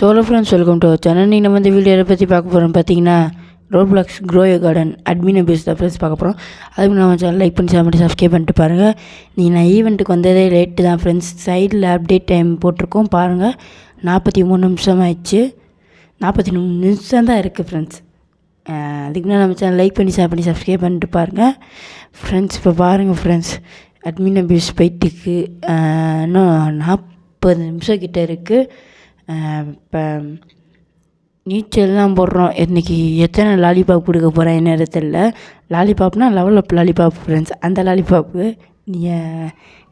Hello friends, welcome to our channel. நீங்கள் நம்ம இந்த வீடியோவை பற்றி பார்க்க போகிறோம் பார்த்தீங்கன்னா, ரோப்ளாக்ஸ் க்ரோ யோ கார்டன் அட்மினை பேஸ் தான் ஃப்ரெண்ட்ஸ் பார்க்க போகிறோம். அதுக்கு நம்ம சேனல் லைக் பண்ணி ஷேர் பண்ணி சப்ஸ்கிரைப் பண்ணிட்டு பாருங்கள். நான் ஈவெண்ட்டுக்கு வந்ததே லேட்டு தான் ஃப்ரெண்ட்ஸ். சைடில் அப்டேட் டைம் போட்டிருக்கோம் பாருங்கள். 43 நிமிஷம் ஆயிடுச்சு. 43 நிமிஷம் தான் இருக்குது ஃப்ரெண்ட்ஸ். அதுக்கு முன்னாடி நம்ம சேனல் லைக் பண்ணி ஷேர் பண்ணி சப்ஸ்கிரைப் பண்ணிட்டு பாருங்கள் ஃப்ரெண்ட்ஸ். இப்போ பாருங்கள் ஃப்ரெண்ட்ஸ், அட்மினை பேஸ் போயிட்டுருக்கு. இன்னும் 40 நிமிஷம் கிட்டே இருக்குது. இப்போ நீச்சல்லாம் போடுறோம். இன்றைக்கி எத்தனை லாலிபாப் கொடுக்க போகிறேன் என்ன தெரியல. லாலிபாப்னா லெவல் அப் லாலிபாப் ஃப்ரெண்ட்ஸ். அந்த லாலிபாப்பு நீங்கள்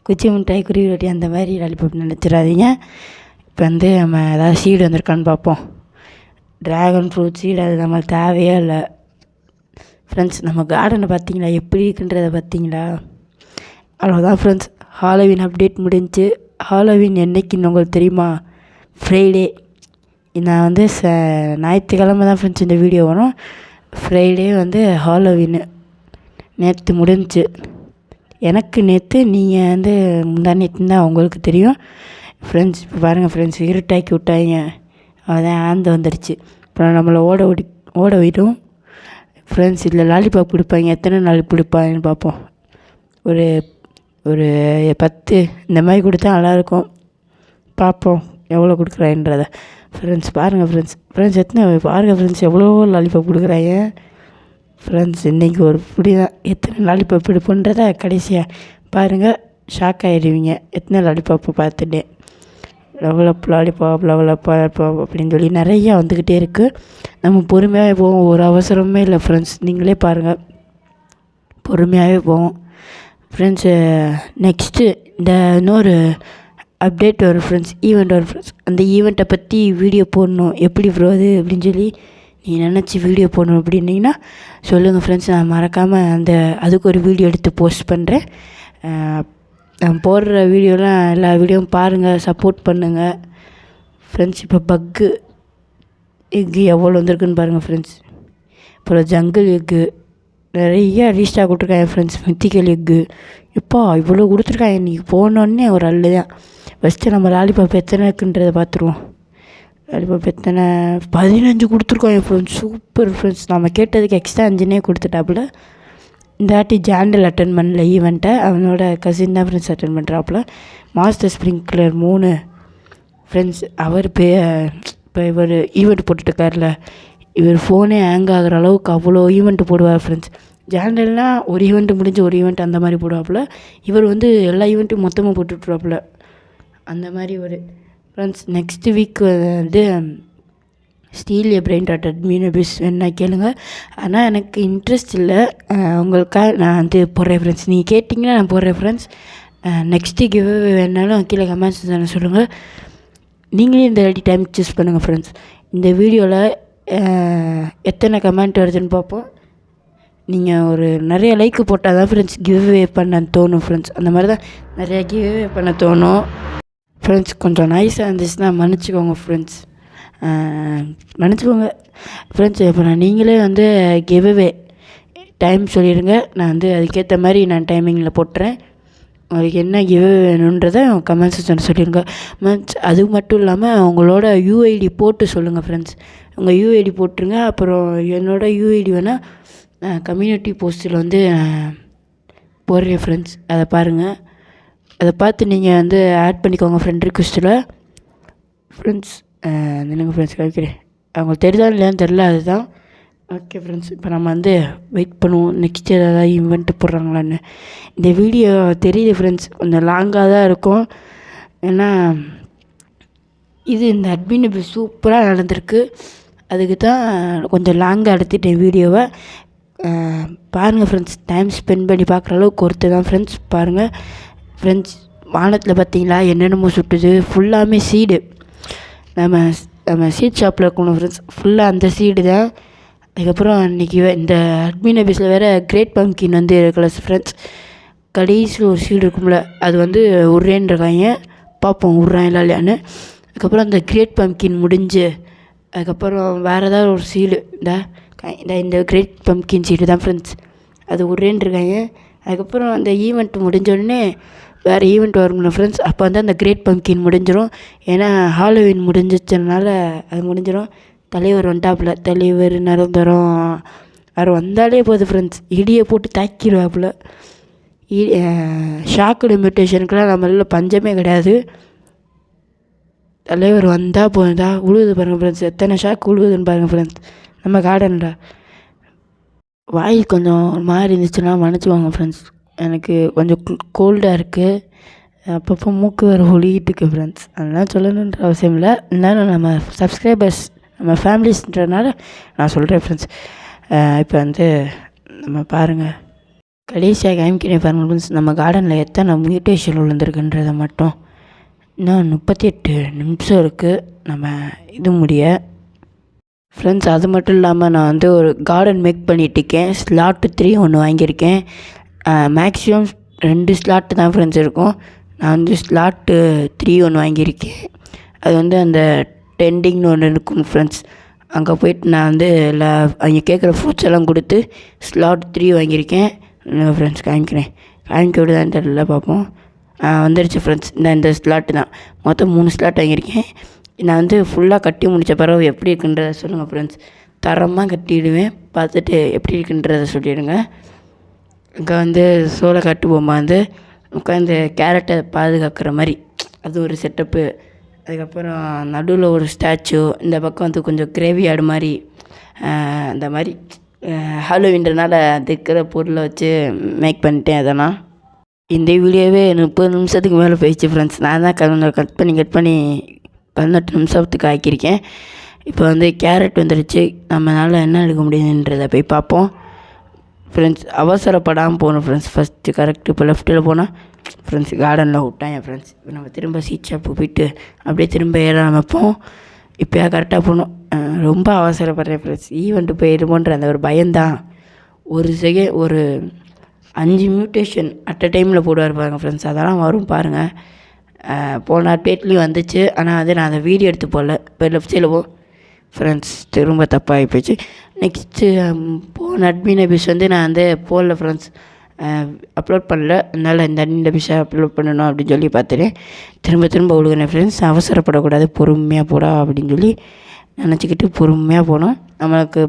குச்சி மிட்டாய் குருவி ரொட்டி அந்த மாதிரி லாலிபாப் நினச்சிடாதீங்க. இப்போ நம்ம ஏதாவது சீடு வந்திருக்கான்னு பார்ப்போம். ட்ராகன் ஃப்ரூட் சீடு அது நம்மளுக்கு தேவையே இல்லை ஃப்ரெண்ட்ஸ். நம்ம கார்டனை பார்த்தீங்களா எப்படி இருக்குன்றதை பார்த்தீங்களா? அவ்வளோதான் ஃப்ரெண்ட்ஸ். ஹாலோவின் அப்டேட் முடிஞ்சு. ஹாலோவின் என்றைக்குன்னு உங்களுக்கு தெரியுமா? ஃப்ரைடே. நான் ஞாயிற்றுக்கிழமை தான் ஃப்ரெண்ட்ஸ் இந்த வீடியோ வரும். ஃப்ரைடே ஹாலோவின்னு நேற்று முடிஞ்சிச்சு எனக்கு. நேற்று நீங்கள் முந்தா நேற்று தான் உங்களுக்கு தெரியும் ஃப்ரெண்ட்ஸ். இப்போ பாருங்கள் ஃப்ரெண்ட்ஸ், இருட்டாக்கி விட்டாங்க. அதான் ஆந்து வந்துடுச்சு. அப்புறம் நம்மளை ஓட விடும் ஃப்ரெண்ட்ஸ். இதில் லாலிபாப் கொடுப்பாங்க. எத்தனை நாள் கொடுப்பாங்கன்னு பார்ப்போம். ஒரு 10 இந்த மாதிரி கொடுத்தா நல்லாயிருக்கும். பார்ப்போம் எவ்வளோ கொடுக்குறாங்கன்றத ஃப்ரெண்ட்ஸ். பாருங்கள் ஃப்ரெண்ட்ஸ் எத்தனை பாருங்கள் ஃப்ரெண்ட்ஸ், எவ்வளோ லாலிபாப் கொடுக்குறாங்க ஃப்ரெண்ட்ஸ். இன்றைக்கி ஒரு பிடி தான். எத்தனை லாலிபாப் எடுப்புன்றத கடைசியாக பாருங்கள், ஷாக் ஆகிடுவீங்க எத்தனை லாலிபாப்பை பார்த்துட்டு. லெவலப் லாலிபாப் அப்படின்னு சொல்லி நிறையா வந்துக்கிட்டே இருக்குது. நம்ம பொறுமையாகவே போவோம், ஒரு அவசரமே இல்லை ஃப்ரெண்ட்ஸ். நீங்களே பாருங்கள், பொறுமையாகவே போவோம் ஃப்ரெண்ட்ஸு. நெக்ஸ்ட்டு இன்னொரு அப்டேட் வரும் ஃப்ரெண்ட்ஸ், ஈவெண்ட் வரும் ஃப்ரெண்ட்ஸ். அந்த ஈவெண்ட்டை பற்றி வீடியோ போடணும். எப்படி ப்ரோ அது அப்படின்னு சொல்லி நினச்சி வீடியோ போடணும் அப்படின்னிங்கன்னா சொல்லுங்கள் ஃப்ரெண்ட்ஸ். நான் மறக்காமல் அதுக்கு ஒரு வீடியோ எடுத்து போஸ்ட் பண்ணுறேன். நான் போடுற வீடியோலாம் எல்லா வீடியோவும் பாருங்கள், சப்போர்ட் பண்ணுங்கள் ஃப்ரெண்ட்ஸ். இப்போ பக்கு எக்கு எவ்வளோ வந்திருக்குன்னு பாருங்கள் ஃப்ரெண்ட்ஸ். அப்புறம் ஜங்கிள் எக்கு நிறைய ரீஸ்டாக் கொடுத்துருக்காங்க ஃப்ரெண்ட்ஸ். மித்திக்கல் எக்கு இப்போ இவ்வளோ கொடுத்துருக்காங்க. இன்றைக்கி போனோடனே ஒரு அல்லு தான். ஃபஸ்ட்டு நம்ம லாலிபாப் எத்தனை இருக்குன்றதை பார்த்துருவோம். லாலிபாப் எத்தனை 15 கொடுத்துருக்கோம் என் ஃப்ரெண்ட்ஸ். Super friends. நம்ம கேட்டதுக்கு எக்ஸ்ட்ரா 5 கொடுத்துட்டாப்புல. இந்த வாட்டி ஜாண்டல் அட்டன் பண்ணல ஈவெண்ட்டை. அவனோட கசின் தான் ஃப்ரெண்ட்ஸ் அட்டன் பண்ணுறாப்புல. Master sprinkler 3 friends. அவர் இப்போ இவர் ஈவெண்ட் போட்டுட்ருக்கார்ல, இவர் ஃபோனே ஹேங் ஆகிற அளவுக்கு அவ்வளோ ஈவெண்ட்டு போடுவார் ஃப்ரெண்ட்ஸ். ஜாண்டல்னால் ஒரு ஈவெண்ட்டு முடிஞ்சு ஒரு ஈவெண்ட் அந்த மாதிரி போடுவாப்புல. இவர் எல்லா ஈவெண்ட்டும் மொத்தமாக போட்டுட்ருவாப்புல அந்த மாதிரி ஒரு friends. Next week steal brainrot admin பேஸ் வேணா கேளுங்க. ஆனால் எனக்கு இன்ட்ரெஸ்ட் இல்லை. உங்களுக்காக நான் போடுறேன் ஃப்ரெண்ட்ஸ். நீங்கள் கேட்டிங்கன்னா நான் போடுறேன் ஃப்ரெண்ட்ஸ். நெக்ஸ்ட்டு கிவ் வேணாலும் கீழே கமெண்ட்ஸ் தானே சொல்லுங்கள். நீங்களே இந்த வாட்டி டைம் சூஸ் பண்ணுங்கள் ஃப்ரெண்ட்ஸ். இந்த வீடியோவில் எத்தனை கமெண்ட் வருதுன்னு பார்ப்போம். நீங்கள் ஒரு நிறைய லைக்கு போட்டால் தான் ஃப்ரெண்ட்ஸ் கிவ்அவே பண்ண தோணும் ஃப்ரெண்ட்ஸ். அந்த மாதிரி தான் நிறையா கிவ்அவே பண்ண தோணும் ஃப்ரெண்ட்ஸ். கொஞ்சம் நைஸாக இருந்துச்சுன்னா மன்னிச்சிக்கோங்க ஃப்ரெண்ட்ஸ், மன்னிச்சிக்கோங்க ஃப்ரெண்ட்ஸ். இப்போ நீங்களே கிவ்அவே டைம் சொல்லிடுங்க. நான் அதுக்கேற்ற மாதிரி நான் டைமிங்கில் போட்டுறேன். உங்களுக்கு என்ன கிவ்அவே வேணுன்றதை கமெண்ட் செக்ஷன் சொல்லிடுங்க ஃப்ரெண்ட்ஸ். அது மட்டும் இல்லாமல் உங்களோட யூஐடி போட்டு சொல்லுங்கள் ஃப்ரெண்ட்ஸ். உங்கள் யூஐடி போட்டுருங்க. அப்புறம் என்னோடய யூஐடி வேணால் கம்யூனிட்டி போஸ்ட்டில் போடுறேன் ஃப்ரெண்ட்ஸ். அதை பாருங்கள், அதை பார்த்து நீங்கள் ஆட் பண்ணிக்கோங்க ஃப்ரெண்ட் ரிக்வெஸ்ட்டில் ஃப்ரெண்ட்ஸ். என்னங்க ஃப்ரெண்ட்ஸ் கேட்குறேன், அவங்களுக்கு தெரியுதா இல்லையான்னு தெரில, அதுதான். ஓகே ஃப்ரெண்ட்ஸ், இப்போ நம்ம வெயிட் பண்ணுவோம் நெக்ஸ்ட் ஏதாவது ஈவெண்ட்டு போடுறாங்களான்னு. இந்த வீடியோ தெரியுது ஃப்ரெண்ட்ஸ், கொஞ்சம் லாங்காக தான் இருக்கும். ஏன்னா இந்த அட்மின் சூப்பராக நடந்திருக்கு. அதுக்கு தான் கொஞ்சம் லாங்காக எடுத்துட்டேன் வீடியோவை. பாருங்கள் ஃப்ரெண்ட்ஸ், டைம் ஸ்பெண்ட் பண்ணி பார்க்குற அளவுக்கு ஒருத்தர் தான் ஃப்ரெண்ட்ஸ். பாருங்கள் ஃப்ரெண்ட்ஸ், வானத்தில் பார்த்தீங்களா என்னென்னமோ சுட்டுது. ஃபுல்லாமே சீடு. நம்ம சீட் ஷாப்பில் இருக்கணும் ஃப்ரெண்ட்ஸ். ஃபுல்லாக அந்த சீடு தான். அதுக்கப்புறம் இன்றைக்கி இந்த அட்மின் ஆஃபீஸில் வேறு கிரேட் பம்ப்கின் இருக்கல ஃப்ரெண்ட்ஸ். கடைசியில் ஒரு சீடு இருக்கும்ல, அது உர்றேன்னு இருக்காங்க. பார்ப்போம் உர்றாங்களா இல்லையான்னு. அதுக்கப்புறம் அந்த கிரேட் பம்ப்கின் முடிஞ்சு அதுக்கப்புறம் வேறு ஏதாவது ஒரு சீடு இந்த கிரேட் பம்ப்கின் சீடு தான் ஃப்ரெண்ட்ஸ். அது உர்றேன்னு இருக்காங்க. அதுக்கப்புறம் அந்த ஈவெண்ட் முடிஞ்சோடனே வேறு ஈவெண்ட் வரும்ல ஃப்ரெண்ட்ஸ். அப்போ வந்து அந்த கிரேட் பம்ப்கின் முடிஞ்சிடும். ஏன்னா ஹாலோவின் முடிஞ்சிச்சனால அது முடிஞ்சிடும். தலைவர் வந்துட்டாப்புல, தலைவர் நிரந்தரம் அவர் வந்தாலே போதும் ஃப்ரெண்ட்ஸ், இடியை போட்டு தாக்கிடுவாப்புல. ஷாக்கு மியூட்டேஷனுக்குலாம் நம்மளால பஞ்சமே கிடையாது. தலைவர் வந்தால் போதா உழுவுது பாருங்கள் ஃப்ரெண்ட்ஸ், எத்தனை ஷாக் உழுவுதுன்னு பாருங்கள் ஃப்ரெண்ட்ஸ். நம்ம கார்டனில் வாயில் கொஞ்சம் மாறி இருந்துச்சுன்னா மன்னிச்சுவாங்க ஃப்ரெண்ட்ஸ். எனக்கு கொஞ்சம் கோல்டாக இருக்குது, அப்பப்போ மூக்கு வேறு ஒழுகிட்டு இருக்கு ஃப்ரெண்ட்ஸ். அதெல்லாம் சொல்லணுன்ற அவசியம் இல்லை. இருந்தாலும் நம்ம சப்ஸ்கிரைபர்ஸ் நம்ம ஃபேமிலிஸ்ன்றனால நான் சொல்கிறேன் ஃப்ரெண்ட்ஸ். இப்போ வந்து நம்ம பாருங்கள், கடைசியாக காமிக்கிறேன் பாருங்கள் ஃப்ரெண்ட்ஸ். நம்ம கார்டனில் எத்தனை மியூட்டேஷன் விழுந்திருக்குன்றதை மட்டும். இன்னும் 38 நிமிஷம் இருக்குது நம்ம இது முடிய ஃப்ரெண்ட்ஸ். அது மட்டும் இல்லாமல் நான் வந்து ஒரு கார்டன் மேக் பண்ணிகிட்ருக்கேன். ஸ்லாட்டு 3 ஒன்று வாங்கியிருக்கேன். மேக்ஸிமம் 2 ஸ்லாட்டு தான் ஃப்ரெண்ட்ஸ் இருக்கும். நான் வந்து ஸ்லாட்டு 3 ஒன்று வாங்கியிருக்கேன். அது வந்து அந்த டெண்டிங்னு ஒன்று இருக்கும் ஃப்ரெண்ட்ஸ். அங்கே போய்ட்டு நான் வந்து அங்கே கேட்குற ஃப்ரூட்ஸ் எல்லாம் கொடுத்து ஸ்லாட் 3 வாங்கியிருக்கேன் ஃப்ரெண்ட்ஸ். காமிக்க விடுதான்னு தெரியல, பார்ப்போம். வந்துடுச்சு ஃப்ரெண்ட்ஸ். இந்த ஸ்லாட்டு தான் மொத்தம் 3 ஸ்லாட் வாங்கியிருக்கேன். நான் வந்து ஃபுல்லாக கட்டி முடித்த பிறகு எப்படி இருக்குன்றதை சொல்லுங்கள் ஃப்ரெண்ட்ஸ். தரமாக கட்டிடுவேன், பார்த்துட்டு எப்படி இருக்குன்றதை சொல்லிவிடுங்க. இங்கே வந்து சோளை கட்டுவோமா வந்து உட்காந்து கேரட்டை பாதுகாக்கிற மாதிரி அது ஒரு செட்டப்பு. அதுக்கப்புறம் நடுவில் ஒரு ஸ்டாச்சு, இந்த பக்கம் வந்து கொஞ்சம் கிரேவி ஆடு மாதிரி, அந்த மாதிரி ஹாலோவின்றனால இருக்கிற பொருளை வச்சு மேக் பண்ணிட்டேன். அதெல்லாம் இந்த வீடியோவே 30 நிமிஷத்துக்கு மேலே போயிடுச்சு ஃப்ரெண்ட்ஸ். நான் தான் கட் பண்ணி 18 நிமிஷத்துக்கு ஆக்கியிருக்கேன். இப்போ வந்து கேரட் வந்துடுச்சு. நம்மளால் என்ன எடுக்க முடியுதுன்றதை போய் பார்ப்போம் ஃப்ரெண்ட்ஸ். அவசரப்படாமல் போகணும் ஃப்ரெண்ட்ஸ். ஃபஸ்ட்டு கரெக்டு இப்போ லெஃப்ட்டில் போனால் ஃப்ரெண்ட்ஸ் கார்டனில் விட்டாங்க ஃப்ரெண்ட்ஸ். இப்போ நம்ம திரும்ப சீட் ஷாப்பு போயிட்டு அப்படியே திரும்ப ஏற வைப்போம். இப்போயா கரெக்டாக போகணும். ரொம்ப அவசரப்படுறேன் ஃப்ரெண்ட்ஸ். ஈவெண்ட்டு போயிடுமோன்ற அந்த ஒரு பயம்தான். ஒரு 5 மியூட்டேஷன் அட் அ டைமில் போடுவார் பாருங்கள் ஃப்ரெண்ட்ஸ். அதெல்லாம் வரும் பாருங்கள். போன அப்டேட்லேயும் வந்துச்சு, ஆனால் அது நான் அதை வீடியோ எடுத்து போடல. இப்போ லெஃப்ட் சைடில் ஃப்ரெண்ட்ஸ் திரும்ப தப்பாகி போச்சு. நெக்ஸ்ட்டு போன அட்மின் எபிஸ் வந்து நான் வந்து போடல ஃப்ரெண்ட்ஸ், அப்லோட் பண்ணல. அதனால் இந்த அட்மின் எபிஸை அப்லோட் பண்ணணும் அப்படின்னு சொல்லி பார்த்துட்டேன். திரும்ப விழுகிறேன் ஃப்ரெண்ட்ஸ். அவசரப்படக்கூடாது, பொறுமையாக போடா அப்படின்னு சொல்லி நினச்சிக்கிட்டு பொறுமையாக போகணும். நம்மளுக்கு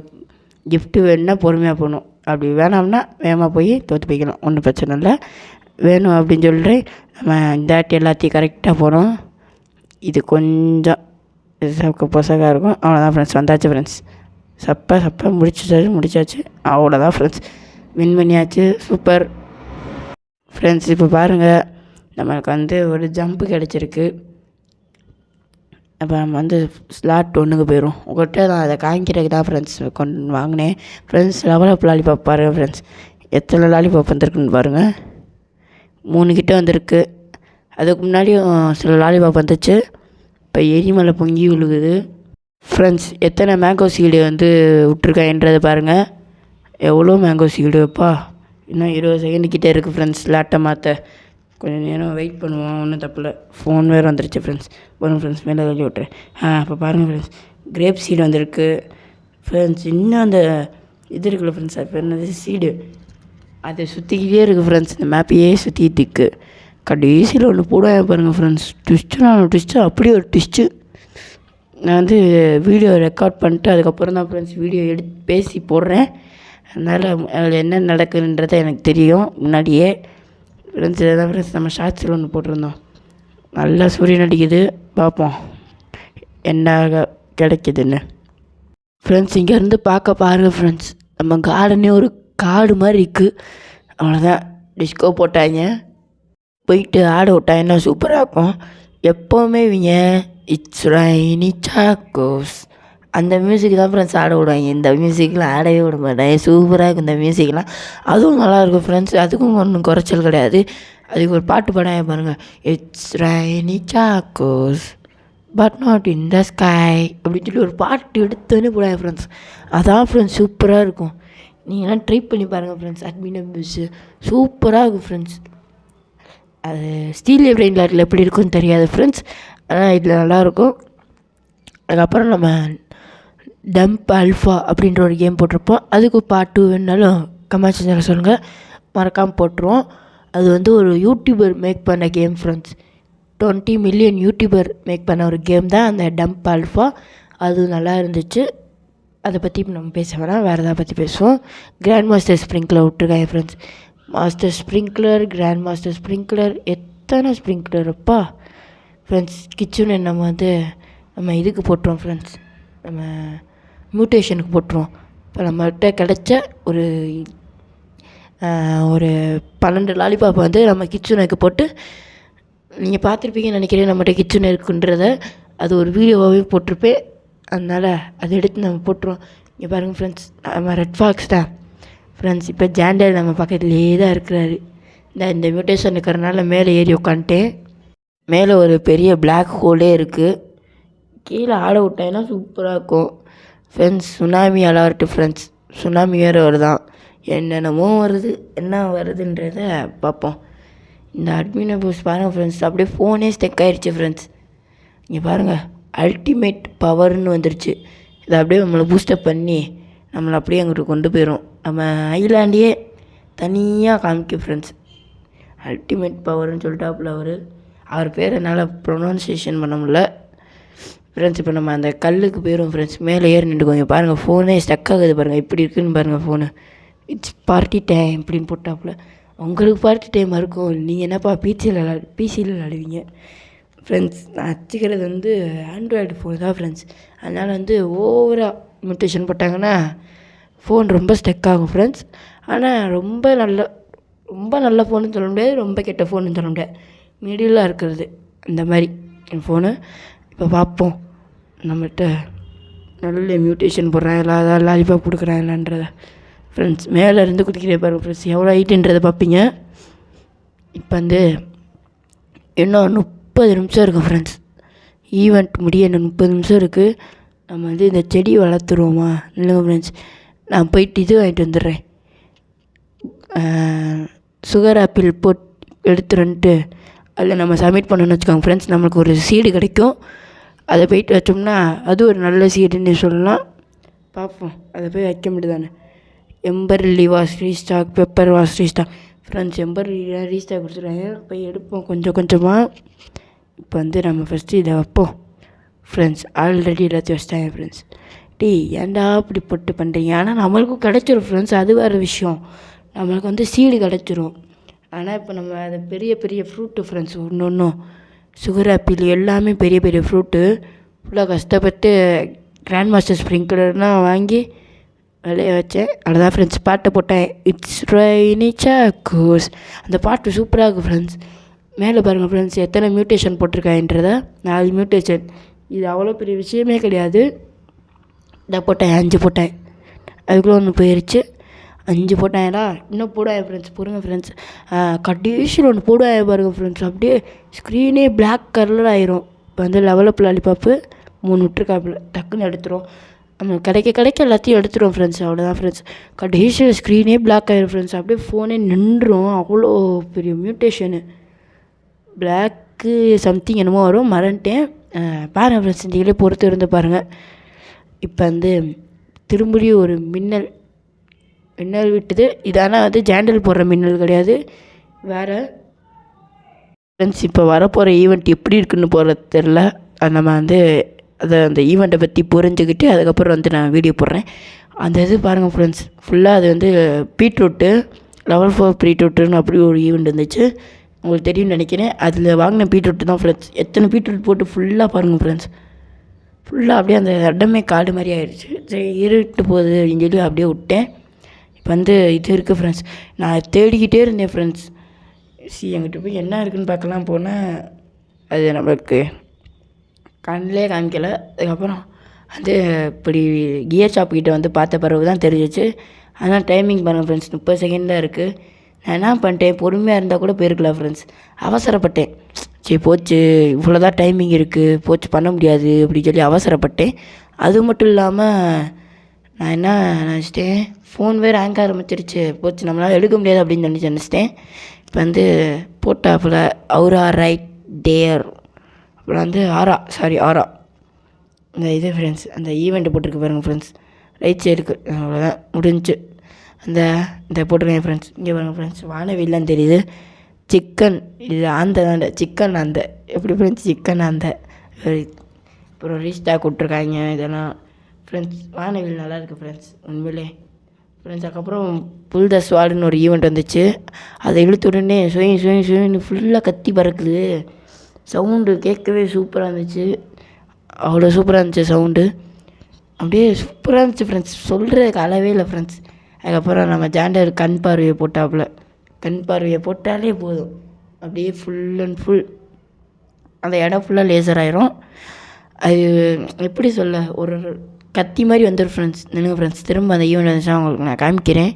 கிஃப்ட்டு வேணும்னா பொறுமையாக போகணும், அப்படி வேணாம்னா வேகமாக போய் தோற்று போய்க்கணும், ஒன்றும் பிரச்சனை இல்லை. வேணும் அப்படின்னு சொல்லிட்டு நம்ம இந்த ஆட்டி எல்லாத்தையும் கரெக்டாக போகிறோம். இது கொஞ்சம் பொசகாக இருக்கும். அவ்வளோதான் ஃப்ரெண்ட்ஸ், வந்தாச்சு ஃப்ரெண்ட்ஸ். சப்பை முடிச்சாச்சு. அவ்வளோதான் ஃப்ரெண்ட்ஸ், வின் பண்ணியாச்சு. Super friends. இப்போ பாருங்கள், நம்மளுக்கு வந்து ஒரு ஜம்ப்பு கிடச்சிருக்கு. அப்போ நம்ம வந்து ஸ்லாட் 1க்கு போயிடும். உங்கள்கிட்ட நான் அதை காமிக்கிறதுக்கு தான் ஃப்ரெண்ட்ஸ் கொண்டு வாங்கினேன் ஃப்ரெண்ட்ஸ். லெவலப் லாலிபாப் பாருங்கள் ஃப்ரெண்ட்ஸ், எத்தனை லாலிபாப் வந்துருக்குன்னு பாருங்கள். 3 கிட்ட வந்திருக்கு. அதுக்கு முன்னாடியும் சில லாலிபாப் வந்துச்சு. இப்போ எரிமலை பொங்கி விழுகுது ஃப்ரெண்ட்ஸ். எத்தனை மேங்கோ சீடு வந்து விட்ருக்காங்கன்றதை பாருங்கள். எவ்வளோ மேங்கோ சீடுப்பா. இன்னும் 20 செகண்ட் கிட்டே இருக்குது ஃப்ரெண்ட்ஸ். லேட்டை மாற்ற கொஞ்சம் நேரம் வெயிட் பண்ணுவோம், ஒன்றும் தப்பில்லை. ஃபோன் வேறு வந்துருச்சு ஃப்ரெண்ட்ஸ். வரும் ஃப்ரெண்ட்ஸ், மேலே தள்ளி விட்றேன். இப்போ பாருங்கள் ஃப்ரெண்ட்ஸ், கிரேப் சீடு வந்திருக்கு ஃப்ரெண்ட்ஸ். இன்னும் அந்த இது இருக்குல்ல ஃப்ரெண்ட்ஸ், அது பேர் என்னது, சீடு, அது சுற்றிக்கிட்டே இருக்குது ஃப்ரெண்ட்ஸ். இந்த மேப்பையே சுற்றிட்டு இருக்கு. கடைசியில் ஒன்று போடுவேன் பாருங்கள் ஃப்ரெண்ட்ஸ். ட்விஸ்ட்டு அப்படியே ஒரு ட்விஸ்ட்டு. நான் வந்து வீடியோ ரெக்கார்ட் பண்ணிட்டு அதுக்கப்புறம் தான் ஃப்ரெண்ட்ஸ் வீடியோ எடுத்து பேசி போடுறேன். அதனால் அதில் என்ன நடக்குதுன்றதை எனக்கு தெரியும் முன்னாடியே ஃப்ரெண்ட்ஸ். இதை தான் ஃப்ரெண்ட்ஸ் நம்ம ஷார்ட்ஸில் ஒன்று போட்டிருந்தோம். நல்லா சூரியன் அடிக்குது, பார்ப்போம் என்ன கிடைக்குதுன்னு ஃப்ரெண்ட்ஸ். இங்கேருந்து பாருங்கள் ஃப்ரெண்ட்ஸ், நம்ம கார்டனே ஒரு காடு மாதிரி இருக்குது. அவ்வளோதான், டிஸ்கோ போட்டாங்க, போயிட்டு ஆட விட்டாங்கன்னா சூப்பராக இருக்கும். எப்போவுமே இவங்க இட்ஸ் ரைனி சாக்கோஸ் அந்த மியூசிக் தான் ஃப்ரெண்ட்ஸ் ஆட விடுவாங்க. இந்த மியூசிக்லாம் ஆடவே விட மாட்டாங்க. சூப்பராக இருக்கும் இந்த மியூசிக்லாம். அதுவும் நல்லாயிருக்கும் ஃப்ரெண்ட்ஸ். அதுக்கும் ஒன்றும் குறைச்சல் கிடையாது. அதுக்கு ஒரு பாட்டு பாடாங்க பாருங்கள், it's Raini Chocos but not in the sky அப்படின்னு சொல்லி ஒரு பாட்டு எடுத்தோன்னே போடாங்க ஃப்ரெண்ட்ஸ். அதான் ஃப்ரெண்ட்ஸ் சூப்பராக இருக்கும். நீங்கள்லாம் ட்ரை பண்ணி பாருங்கள் ஃப்ரெண்ட்ஸ். அட்மின் மியூஸு சூப்பராக இருக்கும் ஃப்ரெண்ட்ஸ். அது ஸ்டீலியோ பிரெயின் லாட்டில் எப்படி இருக்குன்னு தெரியாது ஃப்ரெண்ட்ஸ், ஆனால் இதில் நல்லாயிருக்கும். அதுக்கப்புறம் நம்ம டம்ப் அல்ஃபா அப்படின்ற ஒரு கேம் போட்டிருப்போம். அதுக்கு பார்ட் 2 வேணுனாலும் கமெண்ட் செக்ஷனில் சொல்லுங்கள், மறக்காமல் போட்டுருவோம். அது வந்து ஒரு யூடியூபர் மேக் பண்ண game friends. 20 million YouTuber make பண்ண ஒரு கேம் தான் அந்த டம்ப் ஆல்ஃபா. அது நல்லா இருந்துச்சு. அதை பற்றி இப்போ நம்ம பேச வேணாம், வேறு எதாவது பற்றி பேசுவோம். கிராண்ட் மாஸ்டர் ஸ்ப்ரிங்க்லர் விட்ருக்காங்க friends. Master sprinkler, grand master sprinkler, எத்தனை ஸ்ப்ரிங்க்லர் அப்பா ஃப்ரெண்ட்ஸ். கிச்சனை நம்ம இதுக்கு போட்டுருவோம் ஃப்ரெண்ட்ஸ், நம்ம மியூட்டேஷனுக்கு போட்டுருவோம். இப்போ நம்மகிட்ட கிடைச்ச ஒரு 12 லாலிபாப்பை வந்து நம்ம கிச்சனுக்கு போட்டு, நீங்கள் பார்த்துருப்பீங்கன்னு நினைக்கிறேன் நம்மகிட்ட கிச்சன் இருக்குன்றத. அது ஒரு வீடியோவாகவே போட்டிருப்பேன், அதனால் அதை எடுத்து நம்ம போட்டுருவோம். இங்கே பாருங்கள் ஃப்ரெண்ட்ஸ், நம்ம ரெட் ஃபாக்ஸ் தான் ஃப்ரெண்ட்ஸ். இப்போ ஜாண்டல் நம்ம பக்கத்துலேயே தான் இருக்கிறாரு. இந்த மியூட்டேஷன் இருக்கிறனால மேலே ஏறி உட்காந்துட்டேன். மேலே ஒரு பெரிய பிளாக் ஹோலே இருக்குது. கீழே ஆட விட்டாங்கன்னா சூப்பராக இருக்கும் friends. Tsunami alert friends. Tsunami வேறு வருதான், என்னென்னமோ வருது. என்ன வருதுன்றதை பார்ப்போம். இந்த அட்மினை போஸ்ட் பாருங்கள் ஃப்ரெண்ட்ஸ், அப்படியே ஃபோனே ஸ்டெக் ஆகிடுச்சு ஃப்ரெண்ட்ஸ். இங்கே பாருங்கள், அல்டிமேட் பவர்னு வந்துருச்சு. இதை அப்படியே நம்மளை பூஸ்டப் பண்ணி நம்மளை அப்படியே அங்கிட்டு கொண்டு போயிடும். நம்ம ஐலாண்டையே தனியாக காமிக்கும் ஃப்ரெண்ட்ஸ். அல்டிமேட் பவர்னு சொல்லிட்டாப்புல அவர் பேர் என்னால் ப்ரொனவுன்சியேஷன் பண்ண முடியல ஃப்ரெண்ட்ஸ். இப்போ நம்ம அந்த கல்லுக்கு போயிடும் ஃப்ரெண்ட்ஸ். மேலே ஏறி நின்றுக்கோங்க. பாருங்கள் ஃபோனே ஸ்டக் ஆகுது பாருங்கள், இப்படி இருக்குதுன்னு பாருங்கள் ஃபோனு. இட்ஸ் பார்ட்டி டைம் இப்படின்னு போட்டாப்புல. உங்களுக்கு பார்ட்டி டைம் இருக்கும், நீங்கள் என்னப்பா பிசியில் விளாடுவீங்க ஃப்ரெண்ட்ஸ். நான் வச்சுக்கிறது வந்து ஆண்ட்ராய்டு ஃபோன் தான் ஃப்ரெண்ட்ஸ். அதனால் ஓவராக மியூட்டேஷன் போட்டாங்கன்னா ஃபோன் ரொம்ப ஸ்டக் ஆகும் ஃப்ரெண்ட்ஸ். ஆனால் ரொம்ப நல்ல ஃபோனுன்னு சொல்ல முடியாது, ரொம்ப கெட்ட ஃபோனுன்னு சொல்ல முடியாது, மிடிலாக இருக்கிறது அந்த மாதிரி என் ஃபோனு. இப்போ பார்ப்போம் நம்மகிட்ட நல்ல மியூட்டேஷன் போடுறேன், அதாவது லாலிபாப் கொடுக்குறாங்களான்றத ஃப்ரெண்ட்ஸ். மேலே இருந்து குதிக்கிறே பாருங்க ஃப்ரெண்ட்ஸ், எவ்வளோ ஹைட்டுன்றதை பார்ப்பீங்க. இப்போ இன்னும் 30 நிமிஷம் இருக்குது ஃப்ரெண்ட்ஸ். ஈவெண்ட் முடிய இன்னும் 30 நிமிஷம் இருக்குது. நம்ம இந்த செடி வளர்த்துருவோமா இல்லைங்க ஃப்ரெண்ட்ஸ். நான் போயிட்டு இது வாங்கிட்டு வந்துடுறேன், சுகர் ஆப்பிள் எடுத்துருன்ட்டு அதில் நம்ம சப்மிட் பண்ணணும்னு வச்சுக்கோங்க ஃப்ரெண்ட்ஸ். நம்மளுக்கு ஒரு சீடு கிடைக்கும். அதை போயிட்டு வச்சோம்னா அது ஒரு நல்ல சீடுன்னு சொல்லலாம். பார்ப்போம், அதை போய் வைக்க முடியுதானே. Ember was restock, pepper was restock friends. Ember restock கொடுத்துருவாங்க, போய் எடுப்போம் கொஞ்சம் கொஞ்சமாக. இப்போ நம்ம ஃபஸ்ட்டு இதை வைப்போம் ஃப்ரெண்ட்ஸ். ஆல்ரெடி எல்லாத்தையும் வச்சிட்டாங்க ஃப்ரெண்ட்ஸ். ஏன்டா இப்படி போட்டு பண்ணுறீங்க. ஆனால் நம்மளுக்கும் கிடச்சிரும் ஃப்ரெண்ட்ஸ், அது வேறு விஷயம். நம்மளுக்கு சீடு கிடச்சிரும். ஆனால் இப்போ நம்ம அதை பெரிய ஃப்ரூட்டு ஃப்ரெண்ட்ஸ். ஒன்றும் சுகர் ஆப்பிள் எல்லாமே பெரிய ஃப்ரூட்டு. ஃபுல்லாக கஷ்டப்பட்டு கிராண்ட் மாஸ்டர் ஸ்ப்ரிங்க்லர்னால் வாங்கி விளைய வச்சேன். அவ்வளோதான் ஃப்ரெண்ட்ஸ். பாட்டை போட்டேன், இட்ஸ் ரெய்னி சாக்கோஸ். அந்த பாட்டு சூப்பராக இருக்குது ஃப்ரெண்ட்ஸ். மேலே பாருங்கள் ஃப்ரெண்ட்ஸ், எத்தனை மியூட்டேஷன் போட்டிருக்காங்கன்றதை. 4 மியூட்டேஷன். இது அவ்வளோ பெரிய விஷயமே கிடையாது. இதை போட்டேன், 5 போட்டேன். அதுக்குள்ளே ஒன்று போயிடுச்சு. 5 போட்டாங்களா, இன்னும் போடுவாங்க ஃப்ரெண்ட்ஸ். பொறுங்க ஃப்ரெண்ட்ஸ், கடைசியில் ஒன்று போடுவாங்க பாருங்கள் ஃப்ரெண்ட்ஸ். அப்படியே ஸ்க்ரீனே பிளாக் கலரில் ஆயிரும். இப்போ லெவலப் லாலிபாப்பு 3 விட்டுருக்காப்புல, டக்குன்னு எடுத்துரும். நம்ம கிடைக்க எல்லாத்தையும் எடுத்துரும் ஃப்ரெண்ட்ஸ். அவ்வளோதான் ஃப்ரெண்ட்ஸ். கடைசியில் ஸ்க்ரீனே பிளாக் ஆயிரும் ஃப்ரெண்ட்ஸ். அப்படியே ஃபோனே நின்றுடும். அவ்வளோ பெரிய மியூட்டேஷனு. பிளாக்கு சம்திங் என்னமோ வரும், மறந்துட்டேன். பாருங்கள் ஃப்ரெண்ட்ஸ், நீங்களே பொறுத்து இருந்து பாருங்கள். இப்போ திரும்பியும் ஒரு மின்னல் விட்டுது. இது ஆனால் ஜாண்டல் போடுற மின்னல் கிடையாது, வேறு ஃப்ரெண்ட்ஸ். இப்போ வரப்போகிற ஈவெண்ட் எப்படி இருக்குன்னு போகிறது தெரில. அது நம்ம அந்த ஈவெண்ட்டை பற்றி புரிஞ்சுக்கிட்டு அதுக்கப்புறம் நான் வீடியோ போடுறேன். அந்த இது பாருங்கள் ஃப்ரெண்ட்ஸ், ஃபுல்லாக அது பீட்ரூட்டு லெவல் 4 பீட்ரூட்டுன்னு அப்படி ஒரு ஈவெண்ட் இருந்துச்சு, உங்களுக்கு தெரியும்னு நினைக்கிறேன். அதில் வாங்கின பீட்ரூட்டு தான் ஃப்ரெண்ட்ஸ். எத்தனை பீட்ரூட் போட்டு ஃபுல்லாக பாருங்கள் ஃப்ரெண்ட்ஸ். ஃபுல்லாக அப்படியே அந்த இடமே காடு மாதிரி ஆயிடுச்சு. சரி இருட்டு போகுது அப்படின்னு சொல்லி அப்படியே விட்டேன். இப்போ இது இருக்குது ஃப்ரெண்ட்ஸ். நான் தேடிக்கிட்டே இருந்தேன் ஃப்ரெண்ட்ஸ். என்கிட்ட போய் என்ன இருக்குதுன்னு பார்க்கலாம் போனால் அது நம்மளுக்கு கண்ணிலே காமிக்கலை. அதுக்கப்புறம் இப்படி கியர் ஷாப் கிட்டே பார்த்த பிறகு தான் தெரிஞ்சிச்சு. ஆனால் டைமிங் பாருங்கள் ஃப்ரெண்ட்ஸ், 30 செகண்ட் தான் இருக்குது. நான் என்ன பண்ணிட்டேன், பொறுமையாக இருந்தால் கூட போயிருக்கலாம் ஃப்ரெண்ட்ஸ். அவசரப்பட்டேன். சரி போச்சு, இவ்வளோ தான் டைமிங் இருக்குது, போச்சு பண்ண முடியாது அப்படின்னு சொல்லி அவசரப்பட்டேன். அது மட்டும் இல்லாமல் நான் என்ன நினச்சிட்டேன், ஃபோன் வேறு ஹேங் ஆரம்பிச்சிருச்சு, போச்சு நம்மளால் எடுக்க முடியாது அப்படின்னு நினச்சிட்டேன். இப்போ போட்டாப்புல அவுரா ரைட் டேர், அப்புறம் ஆரா இந்த இது ஃப்ரெண்ட்ஸ். அந்த ஈவெண்ட்டு போட்டிருக்கு பாருங்கள் ஃப்ரெண்ட்ஸ், ரைட் சைடுக்கு. அவ்வளோதான் முடிஞ்சு. இந்த போட்டிருக்கேன் ஃப்ரெண்ட்ஸ். இங்கே பாருங்கள் ஃப்ரெண்ட்ஸ், வானவில்லாம் தெரியுது. சிக்கன் இது அந்த சிக்கன் அந்த எப்படி ஃப்ரெண்ட்ஸ் சிக்கன் அந்த அப்புறம் ரீஸ்டாக் விட்ருக்காங்க இதெல்லாம் ஃப்ரெண்ட்ஸ். வானவில் நல்லாயிருக்கு ஃப்ரெண்ட்ஸ் உண்மையிலே ஃப்ரெண்ட்ஸ். அதுக்கப்புறம் புல் த ஸ்வாடுன்னு ஒரு ஈவெண்ட் வந்துச்சு. அதை இழுத்து உடனே சுயின்னு ஃபுல்லாக கத்தி பறக்குது. சவுண்டு கேட்கவே சூப்பராக இருந்துச்சு. அவ்வளோ சூப்பராக இருந்துச்சு சவுண்டு. அப்படியே சூப்பராக இருந்துச்சு ஃப்ரெண்ட்ஸ். சொல்கிறதுக்கு அளவே இல்லை ஃப்ரெண்ட்ஸ். அதுக்கப்புறம் நம்ம ஜாண்டர் கண் பார்வையை போட்டாப்புல. கண் பார்வையை போட்டாலே போதும் அப்படியே ஃபுல் அண்ட் ஃபுல் அந்த இடம் ஃபுல்லாக லேசர் ஆயிரும். அது எப்படி சொல்ல ஒரு கத்தி மாதிரி வந்துடும் ஃப்ரெண்ட்ஸ். நினைவு ஃப்ரெண்ட்ஸ் திரும்ப அந்த ஈவெண்ட் வந்துச்சுன்னா உங்களுக்கு நான் காமிக்கிறேன்.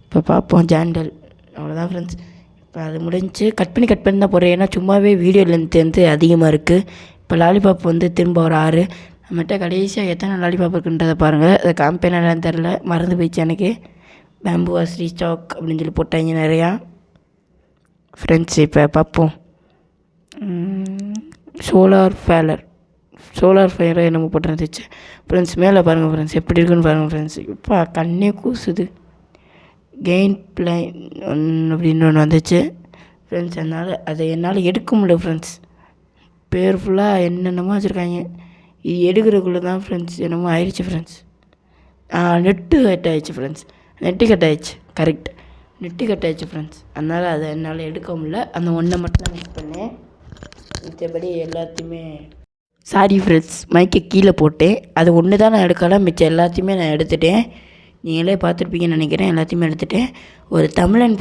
இப்போ பார்ப்போம் ஜாண்டல். அவ்வளோதான் ஃப்ரெண்ட்ஸ். இப்போ அது முடிஞ்சு கட் பண்ணி தான் போடுறேன். ஏன்னா சும்மாவே வீடியோ லென்த் வந்து அதிகமாக இருக்குது. இப்போ லாலிபாப் வந்து திரும்ப ஒரு 6 நம்மகிட்ட கடைசியாக எத்தனை லாலிபாப் இருக்குன்றதை பாருங்கள். அதை காமிப்பேன் என்னன்னு தெரில, மறந்து போயிடுச்சு எனக்கு. பேம்புவா ரீஸ்டாக் அப்படின்னு சொல்லி போட்டாங்க நிறையா ஃப்ரெண்ட்ஸ். இப்போ பார்ப்போம். சோலார் ஃபயரை நம்ம போட்டுருந்துச்சு ஃப்ரெண்ட்ஸ். மேலே பாருங்கள் ஃப்ரெண்ட்ஸ் எப்படி இருக்குன்னு பாருங்கள் ஃப்ரெண்ட்ஸ். இப்போ கண்ணே கூசுது. கெயின் பிளைன் அப்படின்னு ஒன்று வந்துச்சு ஃப்ரெண்ட்ஸ். அதை என்னால் எடுக்க முடியல ஃப்ரெண்ட்ஸ். பேர் ஃபுல்லாக என்னென்னமோ வச்சுருக்காங்க. இது எடுக்கிறதுக்குள்ளே தான் ஃப்ரெண்ட்ஸ் என்னமோ ஆயிடுச்சு ஃப்ரெண்ட்ஸ். நெட்டு கட் ஆகிடுச்சு ஃப்ரெண்ட்ஸ். கரெக்ட் நெட்டு கட் ஆகிடுச்சு ஃப்ரெண்ட்ஸ். அதனால் அதை என்னால் எடுக்க முடியல. அந்த ஒன்றை மட்டும் தான் மிஸ் பண்ணேன். மிச்சபடி எல்லாத்தையுமே சாரி ஃப்ரெண்ட்ஸ். மைக்கை கீழே போட்டேன். அது ஒன்று தான் நான் எடுக்கலாம். மிச்சம் எல்லாத்தையுமே நான் எடுத்துட்டேன். நீங்களே பார்த்துருப்பீங்கன்னு நினைக்கிறேன். எல்லாத்தையுமே எடுத்துட்டேன். ஒரு தமிழன்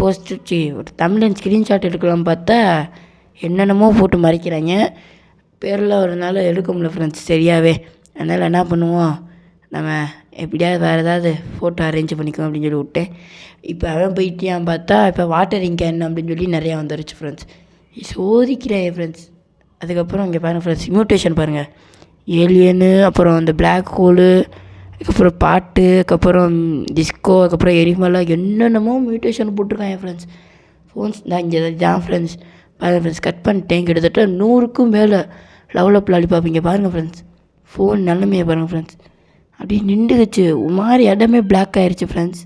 ஒரு தமிழன் ஸ்க்ரீன்ஷாட் எடுக்கலாம் பார்த்தா என்னென்னமோ போட்டு மறைக்கிறாங்க. பேரில் ஒரு நாள் எடுக்க முடியல ஃப்ரெண்ட்ஸ் சரியாகவே. அதனால் என்ன பண்ணுவோம், நம்ம எப்படியாவது வேறு ஏதாவது ஃபோட்டோ அரேஞ்ச் பண்ணிக்குவோம் அப்படின்னு சொல்லி விட்டேன். இப்போ அவன் போயிட்டியான்னு பார்த்தா இப்போ வாட்டரிங் கேன் அப்படின்னு சொல்லி நிறையா வந்துருச்சு ஃப்ரெண்ட்ஸ். சோதிக்கிறேன் ஃப்ரெண்ட்ஸ். அதுக்கப்புறம் இங்கே பாருங்கள் ஃப்ரெண்ட்ஸ், மியூட்டேஷன் பாருங்கள். ஏலியனு, அப்புறம் அந்த பிளாக் ஹோலு, அதுக்கப்புறம் பாட்டு, அதுக்கப்புறம் டிஸ்கோ, அதுக்கப்புறம் எரிமலை, என்னென்னமோ மியூட்டேஷன் போட்டிருக்காங்க ஃப்ரெண்ட்ஸ். ஃபோன்ஸ் தான் இங்கே தான் ஃப்ரெண்ட்ஸ். பாருங்கள் ஃப்ரெண்ட்ஸ், கட் பண்ணிட்டேன். கிட்டத்தட்ட 100க்கும் மேலே லெவலப் லாலிபாப். இங்கே பாருங்கள் ஃப்ரெண்ட்ஸ், ஃபோன் நிலமையை பாருங்கள் ஃப்ரெண்ட்ஸ். அப்படியே நின்றுக்குச்சு. ஒரு மாதிரி இடமே பிளாக் ஆகிடுச்சு ஃப்ரெண்ட்ஸ்.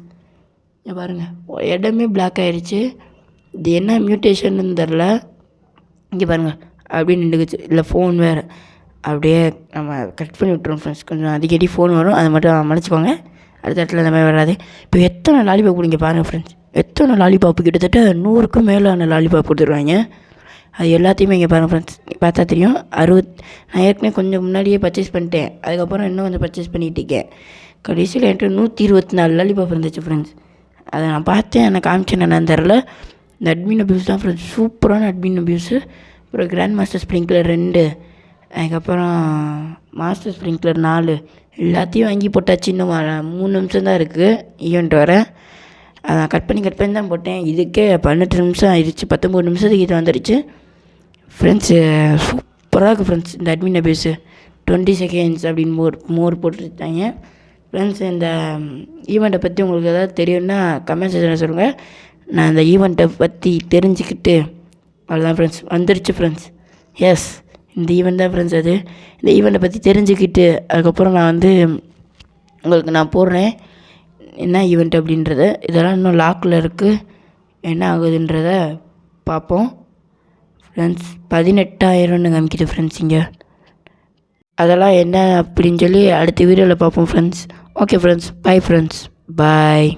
இங்கே பாருங்கள் இடமே பிளாக் ஆகிடுச்சு. இது என்ன மியூட்டேஷன்னு தெரில. இங்கே பாருங்கள் அப்படியே நின்றுக்குச்சு. இல்லை ஃபோன் வேறு. அப்படியே நம்ம கட் பண்ணி விட்ருவோம் ஃப்ரெண்ட்ஸ். கொஞ்சம் அடிக்கடி ஃபோன் வரும், அதை மட்டும் மன்னிச்சிக்கோங்க. அடுத்த இடத்துல இந்த மாதிரி வராது. இப்போ எத்தனை லாலிபாப் கொடுங்க பாருங்கள் ஃப்ரெண்ட்ஸ். எத்தனை லாலிபாப்பு, கிட்டத்தட்ட 100க்கும் மேலான லாலிபாப் கொடுத்துருவாங்க. அது எல்லாத்தையுமே இங்கே பாருங்கள் ஃப்ரெண்ட்ஸ். பார்த்தா தெரியும். நான் ஏற்கனவே கொஞ்சம் முன்னாடியே பர்ச்சேஸ் பண்ணிட்டேன். அதுக்கப்புறம் இன்னும் கொஞ்சம் பர்ச்சேஸ் பண்ணிகிட்டு இருக்கேன். கடைசியில் என்கிட்ட 124 லாலிபாப் இருந்துச்சு ஃப்ரெண்ட்ஸ். அதை நான் பார்த்தேன், எனக்கு காமிச்சேன் என்னன்னு தெரில. இந்த அட்மின் அபியூஸ் தான் ஃப்ரெண்ட்ஸ். சூப்பரான அட்மின் அபியூஸு. அப்புறம் கிராண்ட் மாஸ்டர் ஸ்ப்ரிங்க்லர் 2, அதுக்கப்புறம் மாஸ்டர் ஸ்ப்ரிங்க்லர் 4 எல்லாத்தையும் வாங்கி போட்டாச்சு. இன்னும் 3 நிமிஷம் தான் இருக்குது ஈவெண்ட் வர. அதை கட் பண்ணி தான் போட்டேன். இதுக்கே 18 நிமிஷம் ஆயிடுச்சு. 19 நிமிஷத்துக்கு இது வந்துடுச்சு ஃப்ரெண்ட்ஸு. சூப்பராக இருக்குது ஃப்ரெண்ட்ஸ் இந்த அட்மின் அபியூஸு. 20 செகண்ட்ஸ் அப்படின்னு மோர் போட்டுருந்தாங்க ஃப்ரெண்ட்ஸ். இந்த ஈவெண்ட்டை பற்றி உங்களுக்கு ஏதாவது தெரியும்னா கமெண்ட் செக்ஷனில் சொல்லுங்கள். நான் இந்த ஈவெண்ட்டை பற்றி தெரிஞ்சுக்கிட்டு அவ்வளோதான் ஃப்ரெண்ட்ஸ். வந்துடுச்சு ஃப்ரெண்ட்ஸ். எஸ், இந்த ஈவெண்ட் தான் ஃப்ரெண்ட்ஸ். அது இந்த ஈவெண்ட்டை பற்றி தெரிஞ்சுக்கிட்டு அதுக்கப்புறம் நான் வந்து உங்களுக்கு நான் போடுறேன் என்ன ஈவெண்ட் அப்படின்றத. இதெல்லாம் இன்னும் லாக்கில் இருக்குது. என்ன ஆகுதுன்றத பார்ப்போம் ஃப்ரெண்ட்ஸ். 18,000ன்னு காமிக்கிது ஃப்ரெண்ட்ஸ் இங்கே. அதெல்லாம் என்ன அப்படின்னு சொல்லி அடுத்த வீடியோவில் பார்ப்போம் friends. Okay friends, bye friends, பாய்.